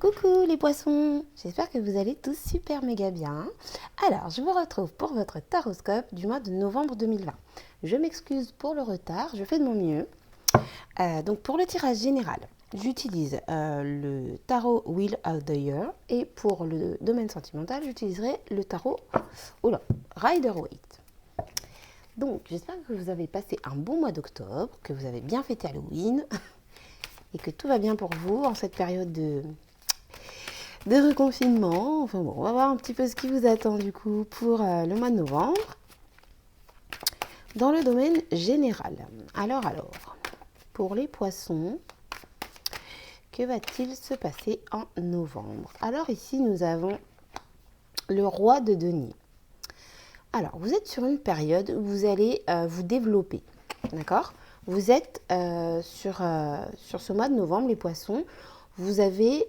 Coucou les poissons, j'espère que vous allez tous super méga bien. Alors, je vous retrouve pour votre taroscope du mois de novembre 2020. Je m'excuse pour le retard, je fais de mon mieux. Donc pour le tirage général, j'utilise le tarot Wheel of the Year et pour le domaine sentimental, j'utiliserai le tarot Rider-Waite. Donc j'espère que vous avez passé un bon mois d'octobre, que vous avez bien fêté Halloween et que tout va bien pour vous en cette période de reconfinement. Enfin bon, on va voir un petit peu ce qui vous attend du coup pour le mois de novembre. Dans le domaine général. Alors, pour les poissons, que va-t-il se passer en novembre? Alors ici, nous avons le roi de denier. Alors, vous êtes sur une période où vous allez vous développer, d'accord? Vous êtes sur ce mois de novembre, les poissons, vous avez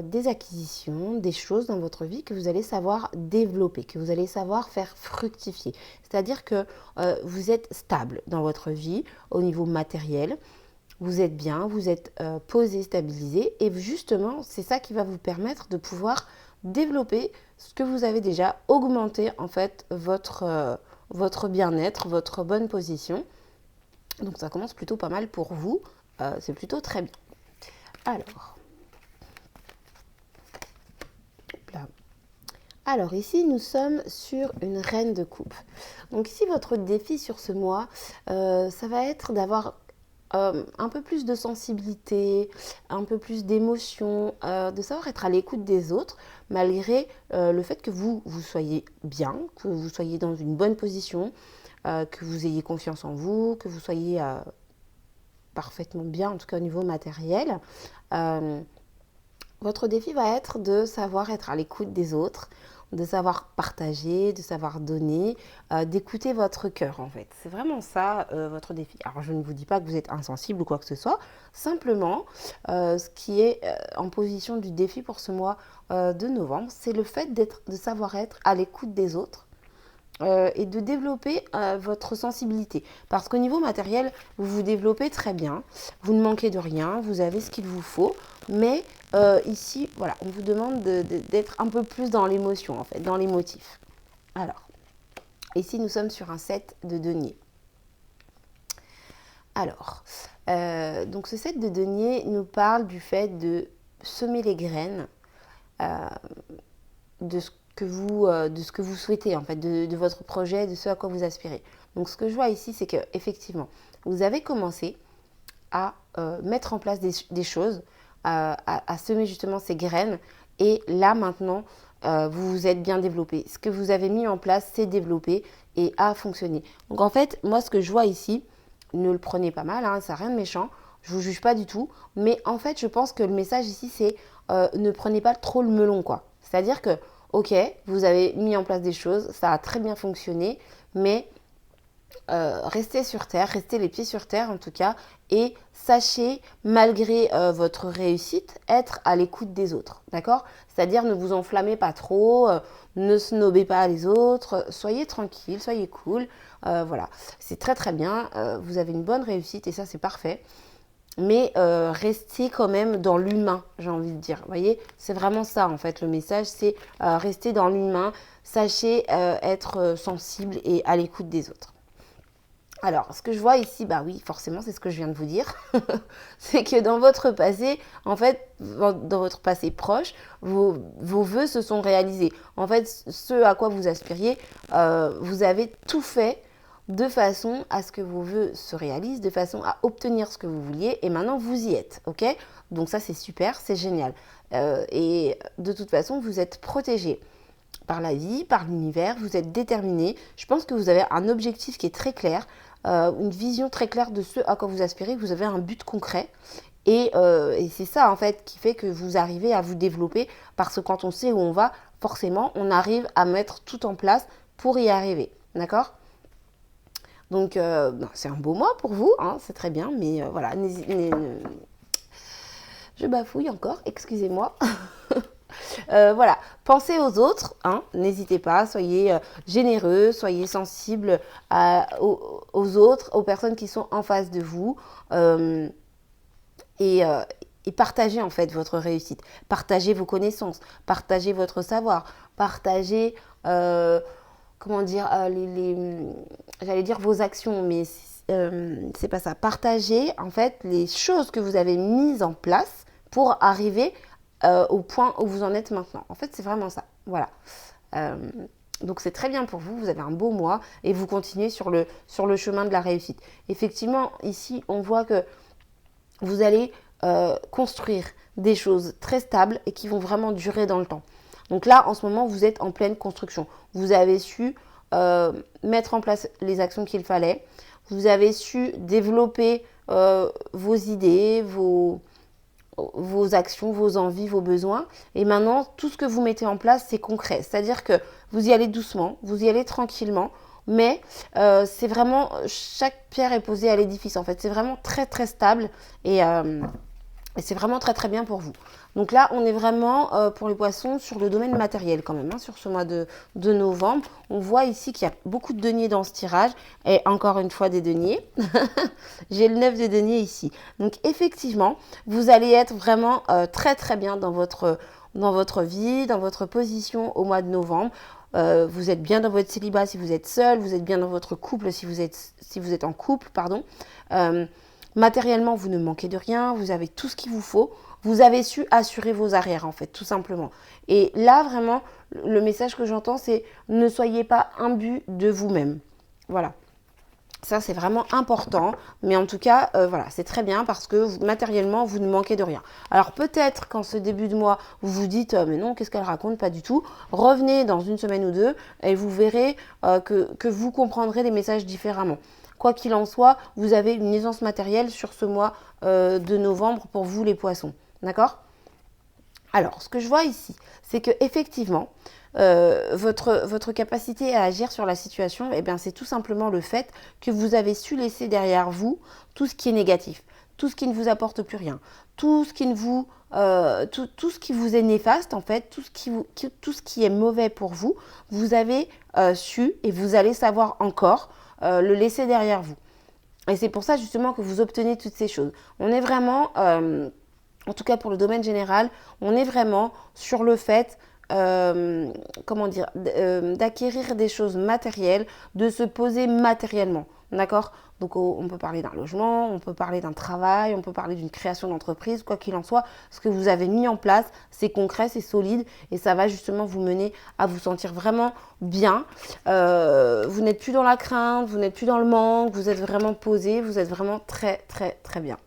des acquisitions, des choses dans votre vie que vous allez savoir développer, que vous allez savoir faire fructifier. C'est-à-dire que vous êtes stable dans votre vie au niveau matériel, vous êtes bien, vous êtes posé, stabilisé, et justement, c'est ça qui va vous permettre de pouvoir développer ce que vous avez déjà, augmenter en fait votre bien-être, votre bonne position. Donc ça commence plutôt pas mal pour vous, c'est plutôt très bien. Alors ici, nous sommes sur une reine de coupe. Donc ici, votre défi sur ce mois, ça va être d'avoir un peu plus de sensibilité, un peu plus d'émotion, de savoir être à l'écoute des autres, malgré le fait que vous soyez bien, que vous soyez dans une bonne position, que vous ayez confiance en vous, que vous soyez parfaitement bien, en tout cas au niveau matériel. Votre défi va être de savoir être à l'écoute des autres, de savoir partager, de savoir donner, d'écouter votre cœur en fait. C'est vraiment ça votre défi. Alors je ne vous dis pas que vous êtes insensible ou quoi que ce soit, simplement ce qui est en position du défi pour ce mois de novembre, c'est le fait de savoir être à l'écoute des autres. Et de développer votre sensibilité. Parce qu'au niveau matériel, vous vous développez très bien, vous ne manquez de rien, vous avez ce qu'il vous faut, mais ici, voilà, on vous demande d'être un peu plus dans l'émotion, en fait, dans les motifs. Alors, ici, nous sommes sur un set de deniers. Alors, donc ce set de deniers nous parle du fait de semer les graines de ce que vous souhaitez, en fait, de votre projet, de ce à quoi vous aspirez. Donc, ce que je vois ici, c'est que effectivement, vous avez commencé à mettre en place des choses, à semer justement ces graines. Et là, maintenant, vous vous êtes bien développé. Ce que vous avez mis en place, c'est développé et a fonctionné. Donc, en fait, moi, ce que je vois ici, ne le prenez pas mal, hein, ça n'a rien de méchant. Je ne vous juge pas du tout. Mais en fait, je pense que le message ici, c'est ne prenez pas trop le melon, quoi. C'est-à-dire que ok, vous avez mis en place des choses, ça a très bien fonctionné, mais restez sur terre, restez les pieds sur terre en tout cas, et sachez, malgré votre réussite, être à l'écoute des autres, d'accord? C'est-à-dire ne vous enflammez pas trop, ne snobez pas les autres, soyez tranquille, soyez cool, voilà. C'est très très bien, vous avez une bonne réussite et ça c'est parfait. Mais rester quand même dans l'humain, j'ai envie de dire. Vous voyez, c'est vraiment ça en fait le message, c'est rester dans l'humain, sachez être sensible et à l'écoute des autres. Alors, ce que je vois ici, bah oui, forcément, c'est ce que je viens de vous dire. C'est que dans votre passé, en fait, dans votre passé proche, vos vœux se sont réalisés. En fait, ce à quoi vous aspiriez, vous avez tout fait de façon à ce que vos vœux se réalisent, de façon à obtenir ce que vous vouliez, et maintenant vous y êtes, ok? Donc ça c'est super, c'est génial. Et de toute façon, vous êtes protégé par la vie, par l'univers, vous êtes déterminé. Je pense que vous avez un objectif qui est très clair, une vision très claire de ce à quoi vous aspirez, vous avez un but concret. Et c'est ça en fait qui fait que vous arrivez à vous développer, parce que quand on sait où on va, forcément on arrive à mettre tout en place pour y arriver, d'accord? Donc, c'est un beau mois pour vous, hein, c'est très bien, mais voilà, je bafouille encore, excusez-moi. Voilà, pensez aux autres, hein, n'hésitez pas, soyez généreux, soyez sensibles aux autres, aux personnes qui sont en face de vous. Et et partagez en fait votre réussite. Partagez vos connaissances, partagez votre savoir, partagez, comment dire, j'allais dire vos actions, mais c'est pas ça. Partagez en fait les choses que vous avez mises en place pour arriver au point où vous en êtes maintenant. En fait, c'est vraiment ça. Voilà. Donc c'est très bien pour vous, vous avez un beau mois et vous continuez sur le chemin de la réussite. Effectivement, ici, on voit que vous allez construire des choses très stables et qui vont vraiment durer dans le temps. Donc là, en ce moment, vous êtes en pleine construction. Vous avez su mettre en place les actions qu'il fallait. Vous avez su développer vos idées, vos actions, vos envies, vos besoins. Et maintenant, tout ce que vous mettez en place, c'est concret. C'est-à-dire que vous y allez doucement, vous y allez tranquillement, mais c'est vraiment, chaque pierre est posée à l'édifice. En fait, c'est vraiment très, très stable et c'est vraiment très, très bien pour vous. Donc là, on est vraiment pour les poissons sur le domaine matériel quand même, sur ce mois de novembre. On voit ici qu'il y a beaucoup de deniers dans ce tirage et encore une fois des deniers. J'ai le 9 de deniers ici. Donc effectivement, vous allez être vraiment très très bien dans votre vie, dans votre position au mois de novembre. Vous êtes bien dans votre célibat si vous êtes seul, vous êtes bien dans votre couple si vous êtes en couple, pardon. Matériellement, vous ne manquez de rien, vous avez tout ce qu'il vous faut. Vous avez su assurer vos arrières, en fait, tout simplement. Et là, vraiment, le message que j'entends, c'est ne soyez pas imbu de vous-même. Voilà. Ça, c'est vraiment important. Mais en tout cas, voilà, c'est très bien parce que matériellement, vous ne manquez de rien. Alors, peut-être qu'en ce début de mois, vous vous dites, mais non, qu'est-ce qu'elle raconte? Pas du tout. Revenez dans une semaine ou deux et vous verrez que vous comprendrez les messages différemment. Quoi qu'il en soit, vous avez une aisance matérielle sur ce mois de novembre pour vous, les poissons. D'accord? Alors, ce que je vois ici, c'est que effectivement, votre capacité à agir sur la situation, eh bien, c'est tout simplement le fait que vous avez su laisser derrière vous tout ce qui est négatif, tout ce qui ne vous apporte plus rien, tout ce qui vous est néfaste, en fait, tout ce qui est mauvais pour vous, vous avez su et vous allez savoir encore le laisser derrière vous. Et c'est pour ça justement que vous obtenez toutes ces choses. On est vraiment, en tout cas pour le domaine général, on est vraiment sur le fait, d'acquérir des choses matérielles, de se poser matériellement. D'accord? Donc on peut parler d'un logement, on peut parler d'un travail, on peut parler d'une création d'entreprise, quoi qu'il en soit. Ce que vous avez mis en place, c'est concret, c'est solide et ça va justement vous mener à vous sentir vraiment bien. Vous n'êtes plus dans la crainte, vous n'êtes plus dans le manque, vous êtes vraiment posé, vous êtes vraiment très très très bien.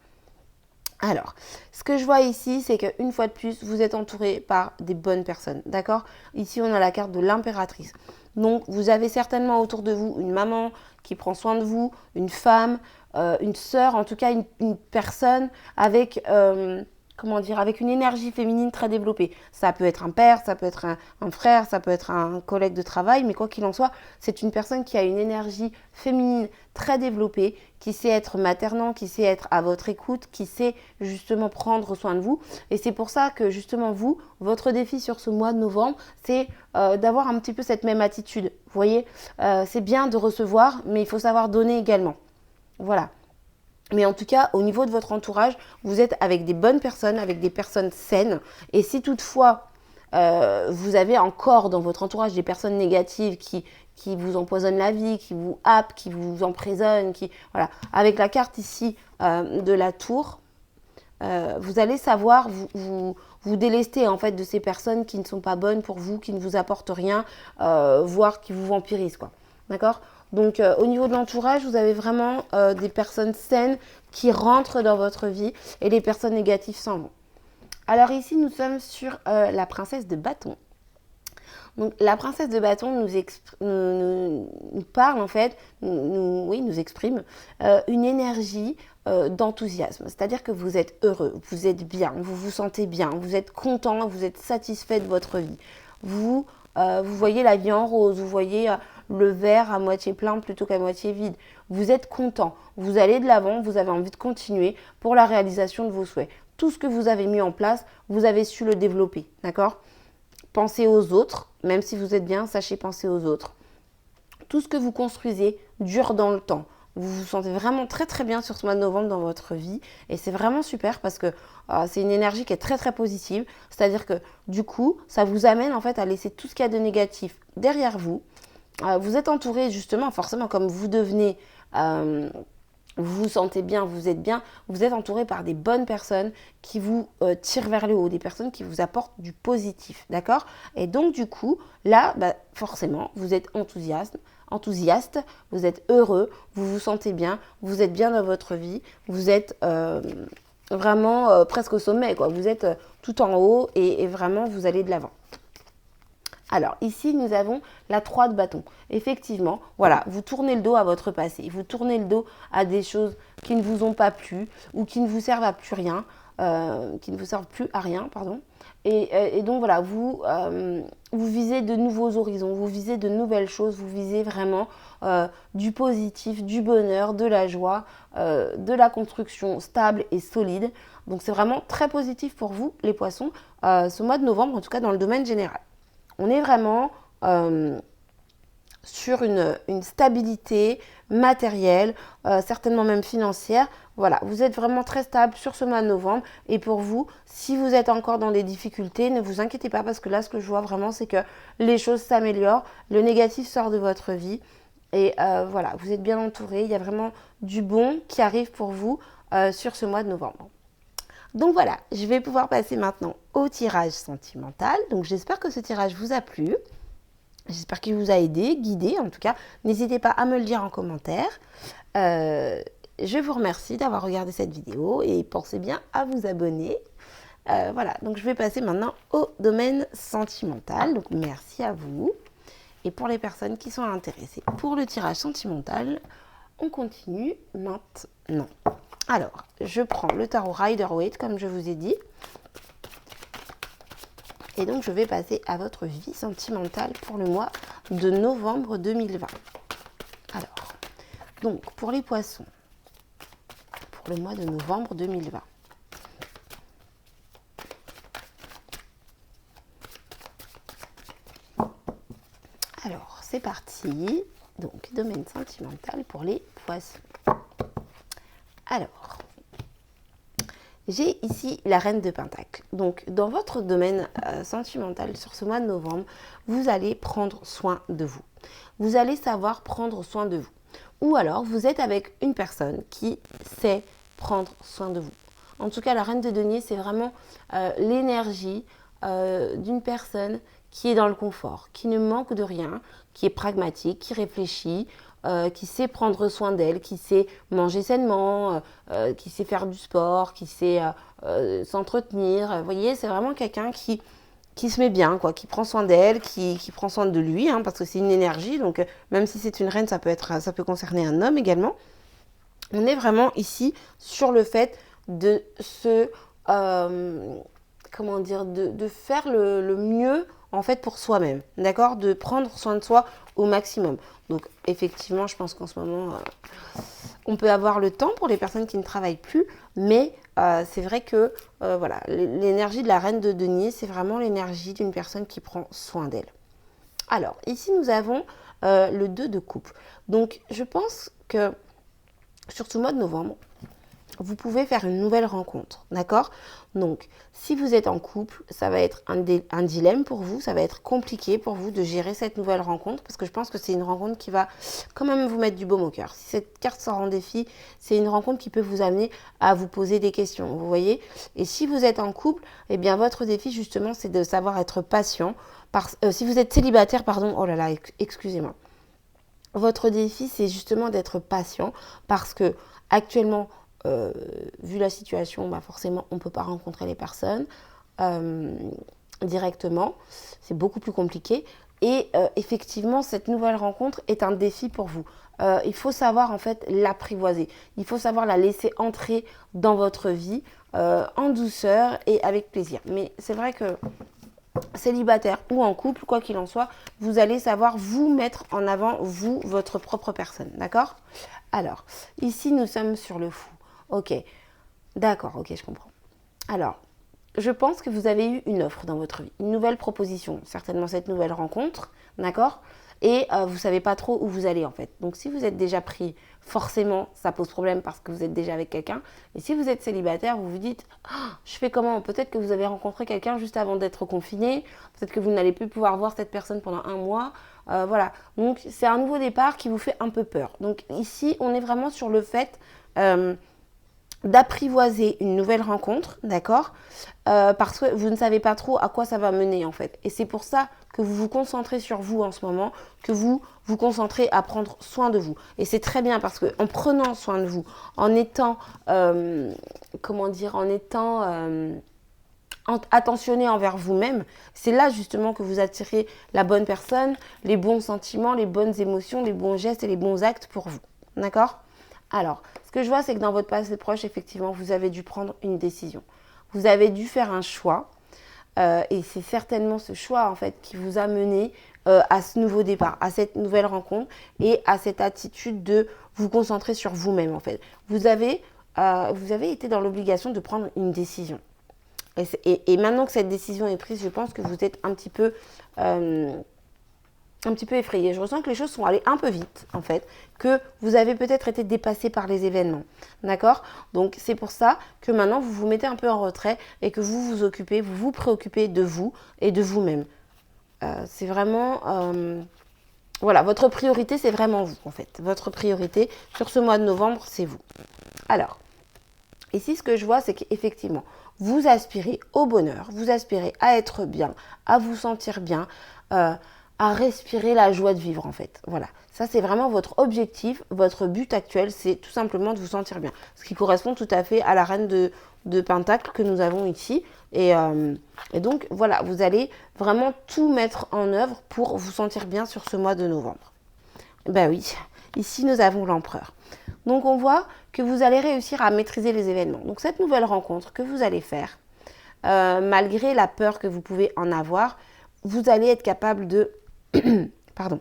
Alors, ce que je vois ici, c'est qu'une fois de plus, vous êtes entouré par des bonnes personnes, d'accord? Ici, on a la carte de l'impératrice. Donc, vous avez certainement autour de vous une maman qui prend soin de vous, une femme, une sœur, en tout cas une personne avec, avec une énergie féminine très développée. Ça peut être un père, ça peut être un frère, ça peut être un collègue de travail, mais quoi qu'il en soit, c'est une personne qui a une énergie féminine très développée, qui sait être maternant, qui sait être à votre écoute, qui sait justement prendre soin de vous. Et c'est pour ça que justement votre défi sur ce mois de novembre, c'est d'avoir un petit peu cette même attitude. Vous voyez, c'est bien de recevoir, mais il faut savoir donner également. Voilà. Mais en tout cas, au niveau de votre entourage, vous êtes avec des bonnes personnes, avec des personnes saines. Et si toutefois, vous avez encore dans votre entourage des personnes négatives qui vous empoisonnent la vie, qui vous happent, qui vous emprisonnent, voilà. Avec la carte ici de la tour, vous allez savoir vous délester en fait de ces personnes qui ne sont pas bonnes pour vous, qui ne vous apportent rien, voire qui vous vampirisent, quoi. D'accord? Donc au niveau de l'entourage, vous avez vraiment des personnes saines qui rentrent dans votre vie et les personnes négatives s'en vont. Alors ici, nous sommes sur la princesse de bâton. Donc la princesse de bâton nous parle en fait, nous exprime une énergie d'enthousiasme. C'est-à-dire que vous êtes heureux, vous êtes bien, vous vous sentez bien, vous êtes content, vous êtes satisfait de votre vie. Vous voyez la vie en rose, vous voyez le verre à moitié plein plutôt qu'à moitié vide. Vous êtes content, vous allez de l'avant, vous avez envie de continuer pour la réalisation de vos souhaits. Tout ce que vous avez mis en place, vous avez su le développer, d'accord? Pensez aux autres, même si vous êtes bien, sachez penser aux autres. Tout ce que vous construisez dure dans le temps. Vous vous sentez vraiment très très bien sur ce mois de novembre dans votre vie et c'est vraiment super parce que c'est une énergie qui est très très positive. C'est-à-dire que du coup, ça vous amène en fait à laisser tout ce qu'il y a de négatif derrière vous. Vous êtes entouré justement, forcément comme vous devenez, vous vous sentez bien, vous êtes bien, vous êtes entouré par des bonnes personnes qui vous tirent vers le haut, des personnes qui vous apportent du positif, d'accord? Et donc du coup, là, forcément, vous êtes enthousiaste, vous êtes heureux, vous vous sentez bien, vous êtes bien dans votre vie, vous êtes vraiment presque au sommet, quoi. Vous êtes tout en haut et vraiment vous allez de l'avant. Alors ici, nous avons la 3 de bâton. Effectivement, voilà, vous tournez le dos à votre passé. Vous tournez le dos à des choses qui ne vous ont pas plu ou qui ne vous servent à plus rien, qui ne vous servent plus à rien, pardon. Et donc voilà, vous visez de nouveaux horizons, vous visez de nouvelles choses, vous visez vraiment du positif, du bonheur, de la joie, de la construction stable et solide. Donc c'est vraiment très positif pour vous, les poissons, ce mois de novembre, en tout cas dans le domaine général. On est vraiment sur une stabilité matérielle, certainement même financière. Voilà, vous êtes vraiment très stable sur ce mois de novembre. Et pour vous, si vous êtes encore dans des difficultés, ne vous inquiétez pas parce que là, ce que je vois vraiment, c'est que les choses s'améliorent. Le négatif sort de votre vie. Et voilà, vous êtes bien entouré. Il y a vraiment du bon qui arrive pour vous sur ce mois de novembre. Donc voilà, je vais pouvoir passer maintenant au tirage sentimental. Donc j'espère que ce tirage vous a plu. J'espère qu'il vous a aidé, guidé en tout cas. N'hésitez pas à me le dire en commentaire. Je vous remercie d'avoir regardé cette vidéo et pensez bien à vous abonner. Voilà, donc je vais passer maintenant au domaine sentimental. Donc merci à vous. Et pour les personnes qui sont intéressées pour le tirage sentimental, on continue maintenant. Alors, je prends le tarot Rider-Waite, comme je vous ai dit. Et donc, je vais passer à votre vie sentimentale pour le mois de novembre 2020. Alors, donc, pour les poissons, pour le mois de novembre 2020. Alors, c'est parti. Donc, domaine sentimental pour les poissons. Alors, j'ai ici la reine de Pentacle. Donc, dans votre domaine sentimental sur ce mois de novembre, vous allez prendre soin de vous. Vous allez savoir prendre soin de vous. Ou alors, vous êtes avec une personne qui sait prendre soin de vous. En tout cas, la reine de denier, c'est vraiment l'énergie d'une personne qui est dans le confort, qui ne manque de rien, qui est pragmatique, qui réfléchit, qui sait prendre soin d'elle, qui sait manger sainement, qui sait faire du sport, qui sait s'entretenir. Vous voyez, c'est vraiment quelqu'un qui se met bien, quoi, qui prend soin d'elle, qui prend soin de lui, hein, parce que c'est une énergie. Donc, même si c'est une reine, ça peut concerner un homme également. On est vraiment ici sur le fait de se, comment dire, de faire le mieux en fait pour soi-même, d'accord, de prendre soin de soi au maximum. Donc effectivement, je pense qu'en ce moment, on peut avoir le temps pour les personnes qui ne travaillent plus, mais c'est vrai que voilà, l'énergie de la reine de denier, c'est vraiment l'énergie d'une personne qui prend soin d'elle. Alors, ici, nous avons le 2 de coupe. Donc, je pense que sur ce mois de novembre, vous pouvez faire une nouvelle rencontre, d'accord? Donc, si vous êtes en couple, ça va être un dilemme pour vous, ça va être compliqué pour vous de gérer cette nouvelle rencontre, parce que je pense que c'est une rencontre qui va quand même vous mettre du baume au cœur. Si cette carte sort en défi, c'est une rencontre qui peut vous amener à vous poser des questions, vous voyez? Et si vous êtes en couple, eh bien, votre défi, justement, c'est de savoir être patient. Si vous êtes célibataire, pardon, oh là là, excusez-moi. Votre défi, c'est justement d'être patient, parce que actuellement, vu la situation, forcément, on ne peut pas rencontrer les personnes directement. C'est beaucoup plus compliqué. Et effectivement, cette nouvelle rencontre est un défi pour vous. Il faut savoir en fait l'apprivoiser. Il faut savoir la laisser entrer dans votre vie en douceur et avec plaisir. Mais c'est vrai que célibataire ou en couple, quoi qu'il en soit, vous allez savoir vous mettre en avant, vous, votre propre personne. D'accord? Alors, ici, nous sommes sur le fou. Ok, d'accord, ok, je comprends. Alors, je pense que vous avez eu une offre dans votre vie, une nouvelle proposition, certainement cette nouvelle rencontre, d'accord? et vous ne savez pas trop où vous allez en fait. Donc si vous êtes déjà pris, forcément ça pose problème parce que vous êtes déjà avec quelqu'un. Et si vous êtes célibataire, vous vous dites je fais comment? Peut-être que vous avez rencontré quelqu'un juste avant d'être confiné, peut-être que vous n'allez plus pouvoir voir cette personne pendant un mois. Voilà, donc c'est un nouveau départ qui vous fait un peu peur. Donc ici, on est vraiment sur le fait d'apprivoiser une nouvelle rencontre, d'accord, parce que vous ne savez pas trop à quoi ça va mener en fait. Et c'est pour ça que vous vous concentrez sur vous en ce moment, que vous vous concentrez à prendre soin de vous. Et c'est très bien parce que en prenant soin de vous, en étant, comment dire, en étant attentionné envers vous-même, c'est là justement que vous attirez la bonne personne, les bons sentiments, les bonnes émotions, les bons gestes et les bons actes pour vous. D'accord? Alors, ce que je vois, c'est que dans votre passé proche, effectivement, vous avez dû prendre une décision. Vous avez dû faire un choix. Et c'est certainement ce choix, en fait, qui vous a mené à ce nouveau départ, à cette nouvelle rencontre et à cette attitude de vous concentrer sur vous-même, en fait. Vous avez été dans l'obligation de prendre une décision. Et maintenant que cette décision est prise, je pense que vous êtes un petit peu effrayé. Je ressens que les choses sont allées un peu vite, en fait, que vous avez peut-être été dépassé par les événements, d'accord? Donc, c'est pour ça que maintenant, vous vous mettez un peu en retrait et que vous vous occupez, vous vous préoccupez de vous et de vous-même. C'est vraiment... voilà, votre priorité, c'est vraiment vous, en fait. Votre priorité, sur ce mois de novembre, c'est vous. Alors, ici, ce que je vois, c'est qu'effectivement, vous aspirez au bonheur, vous aspirez à être bien, à vous sentir bien, à respirer la joie de vivre en fait. Voilà, ça c'est vraiment votre objectif, votre but actuel, c'est tout simplement de vous sentir bien. Ce qui correspond tout à fait à la reine de Pentacle que nous avons ici. Et donc voilà, vous allez vraiment tout mettre en œuvre pour vous sentir bien sur ce mois de novembre. Ben oui, ici nous avons l'empereur. Donc on voit que vous allez réussir à maîtriser les événements. Donc cette nouvelle rencontre que vous allez faire, malgré la peur que vous pouvez en avoir, vous allez être capable de pardon,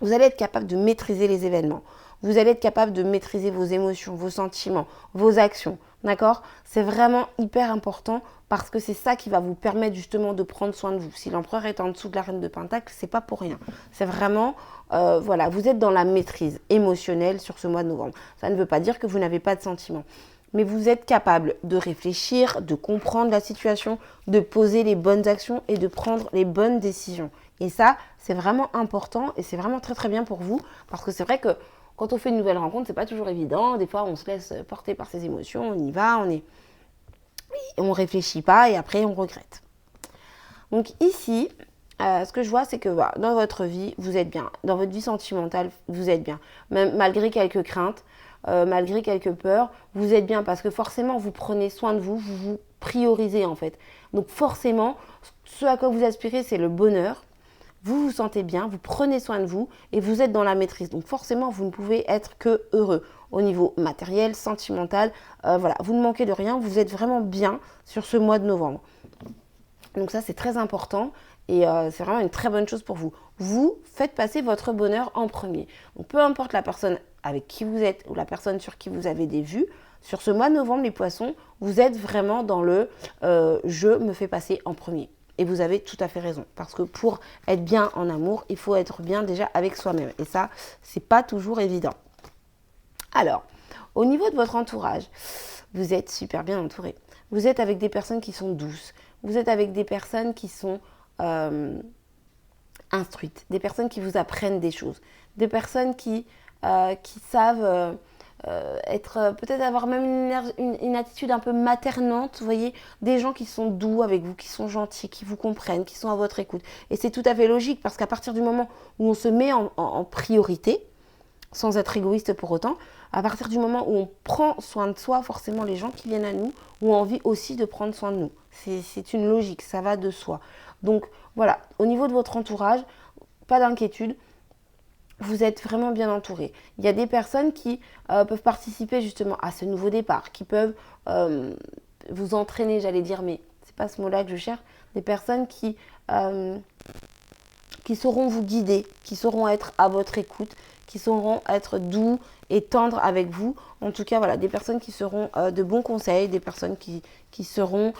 vous allez être capable de maîtriser les événements. Vous allez être capable de maîtriser vos émotions, vos sentiments, vos actions. D'accord? C'est vraiment hyper important parce que c'est ça qui va vous permettre justement de prendre soin de vous. Si l'empereur est en dessous de la reine de Pentacle, c'est pas pour rien. C'est vraiment, voilà, vous êtes dans la maîtrise émotionnelle sur ce mois de novembre. Ça ne veut pas dire que vous n'avez pas de sentiments. Mais vous êtes capable de réfléchir, de comprendre la situation, de poser les bonnes actions et de prendre les bonnes décisions. Et ça, c'est vraiment important et c'est vraiment très très bien pour vous parce que c'est vrai que quand on fait une nouvelle rencontre, c'est pas toujours évident. Des fois, on se laisse porter par ses émotions, on y va, on réfléchit pas et après on regrette. Donc ici, ce que je vois, c'est que voilà, dans votre vie, vous êtes bien. Dans votre vie sentimentale, vous êtes bien. Même malgré quelques craintes, malgré quelques peurs, vous êtes bien parce que forcément, vous prenez soin de vous, vous vous priorisez en fait. Donc forcément, ce à quoi vous aspirez, c'est le bonheur. Vous vous sentez bien, vous prenez soin de vous et vous êtes dans la maîtrise. Donc forcément, vous ne pouvez être que heureux au niveau matériel, sentimental. Voilà, vous ne manquez de rien, vous êtes vraiment bien sur ce mois de novembre. Donc ça, c'est très important et c'est vraiment une très bonne chose pour vous. Vous faites passer votre bonheur en premier. Donc peu importe la personne avec qui vous êtes ou la personne sur qui vous avez des vues, sur ce mois de novembre, les poissons, vous êtes vraiment dans le je me fais passer en premier. Et vous avez tout à fait raison. Parce que pour être bien en amour, il faut être bien déjà avec soi-même. Et ça, c'est pas toujours évident. Alors, au niveau de votre entourage, vous êtes super bien entouré. Vous êtes avec des personnes qui sont douces. Vous êtes avec des personnes qui sont instruites. Des personnes qui vous apprennent des choses. Des personnes qui savent... peut-être avoir même une attitude un peu maternante, vous voyez, des gens qui sont doux avec vous, qui sont gentils, qui vous comprennent, qui sont à votre écoute. Et c'est tout à fait logique parce qu'à partir du moment où on se met en priorité, sans être égoïste pour autant, à partir du moment où on prend soin de soi, forcément les gens qui viennent à nous ont envie aussi de prendre soin de nous. C'est une logique, ça va de soi. Donc voilà, au niveau de votre entourage, pas d'inquiétude. Vous êtes vraiment bien entouré. Il y a des personnes qui peuvent participer justement à ce nouveau départ, qui peuvent vous entraîner, j'allais dire, mais c'est pas ce mot-là que je cherche. Des personnes qui sauront vous guider, qui sauront être à votre écoute, qui sauront être doux et tendres avec vous. En tout cas, voilà, des personnes qui seront de bons conseils, des personnes qui seront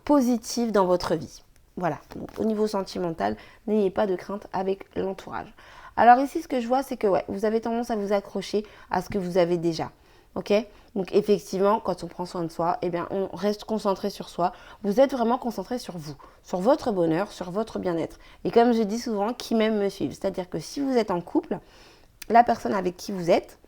positives dans votre vie. Voilà, donc, au niveau sentimental, n'ayez pas de crainte avec l'entourage. Alors ici, ce que je vois, c'est que ouais, vous avez tendance à vous accrocher à ce que vous avez déjà. Ok? Donc effectivement, quand on prend soin de soi, eh bien, on reste concentré sur soi. Vous êtes vraiment concentré sur vous, sur votre bonheur, sur votre bien-être. Et comme je dis souvent, qui m'aime me suivre. C'est-à-dire que si vous êtes en couple, la personne avec qui vous êtes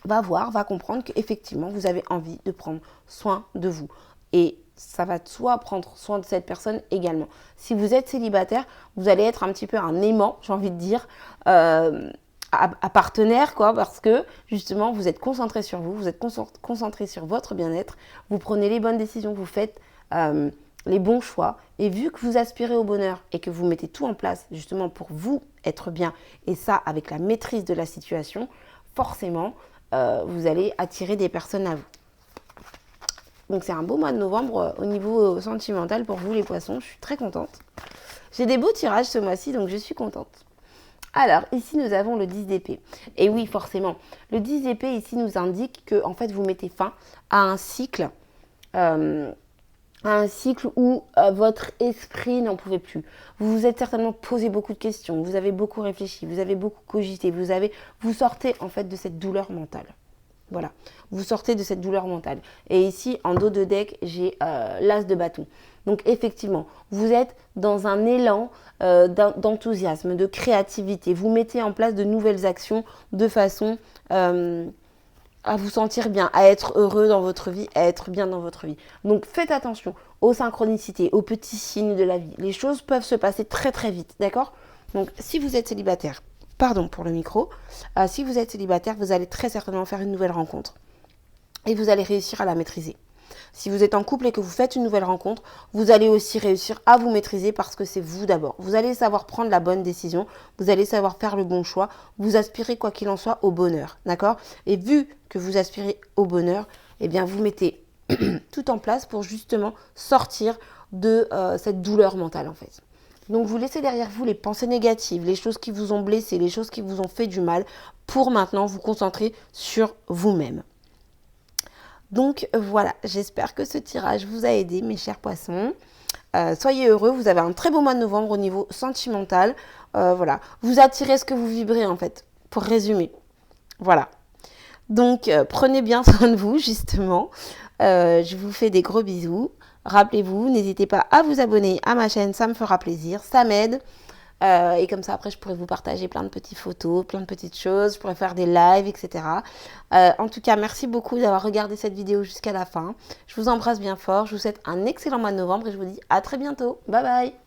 va voir, va comprendre qu'effectivement, vous avez envie de prendre soin de vous. Et ça va de soi prendre soin de cette personne également. Si vous êtes célibataire, vous allez être un petit peu un aimant, j'ai envie de dire, à partenaire, quoi, parce que justement, vous êtes concentré sur vous, vous êtes concentré sur votre bien-être, vous prenez les bonnes décisions, vous faites les bons choix. Et vu que vous aspirez au bonheur et que vous mettez tout en place justement pour vous être bien, et ça avec la maîtrise de la situation, forcément, vous allez attirer des personnes à vous. Donc c'est un beau mois de novembre au niveau sentimental pour vous les poissons, je suis très contente. J'ai des beaux tirages ce mois-ci, donc je suis contente. Alors ici nous avons le 10 d'épée. Et oui forcément, le 10 d'épée ici nous indique que en fait vous mettez fin à un cycle où votre esprit n'en pouvait plus. Vous vous êtes certainement posé beaucoup de questions, vous avez beaucoup réfléchi, vous avez beaucoup cogité, vous sortez en fait de cette douleur mentale. Voilà, vous sortez de cette douleur mentale. Et ici, en dos de deck, j'ai l'as de bâton. Donc effectivement, vous êtes dans un élan d'enthousiasme, de créativité. Vous mettez en place de nouvelles actions de façon à vous sentir bien, à être heureux dans votre vie, à être bien dans votre vie. Donc faites attention aux synchronicités, aux petits signes de la vie. Les choses peuvent se passer très très vite, d'accord? Donc si vous êtes célibataire, pardon pour le micro, si vous êtes célibataire, vous allez très certainement faire une nouvelle rencontre et vous allez réussir à la maîtriser. Si vous êtes en couple et que vous faites une nouvelle rencontre, vous allez aussi réussir à vous maîtriser parce que c'est vous d'abord. Vous allez savoir prendre la bonne décision, vous allez savoir faire le bon choix, vous aspirez quoi qu'il en soit au bonheur, d'accord? Et vu que vous aspirez au bonheur, eh bien vous mettez tout en place pour justement sortir de cette douleur mentale en fait. Donc vous laissez derrière vous les pensées négatives, les choses qui vous ont blessé, les choses qui vous ont fait du mal, pour maintenant vous concentrer sur vous-même. Donc voilà, j'espère que ce tirage vous a aidé mes chers poissons. Soyez heureux, vous avez un très beau mois de novembre au niveau sentimental. Voilà, vous attirez ce que vous vibrez en fait, pour résumer. Voilà. Donc prenez bien soin de vous justement. Je vous fais des gros bisous. Rappelez-vous, n'hésitez pas à vous abonner à ma chaîne, ça me fera plaisir, ça m'aide. Et comme ça, après, je pourrais vous partager plein de petites photos, plein de petites choses. Je pourrais faire des lives, etc. En tout cas, merci beaucoup d'avoir regardé cette vidéo jusqu'à la fin. Je vous embrasse bien fort. Je vous souhaite un excellent mois de novembre et je vous dis à très bientôt. Bye bye!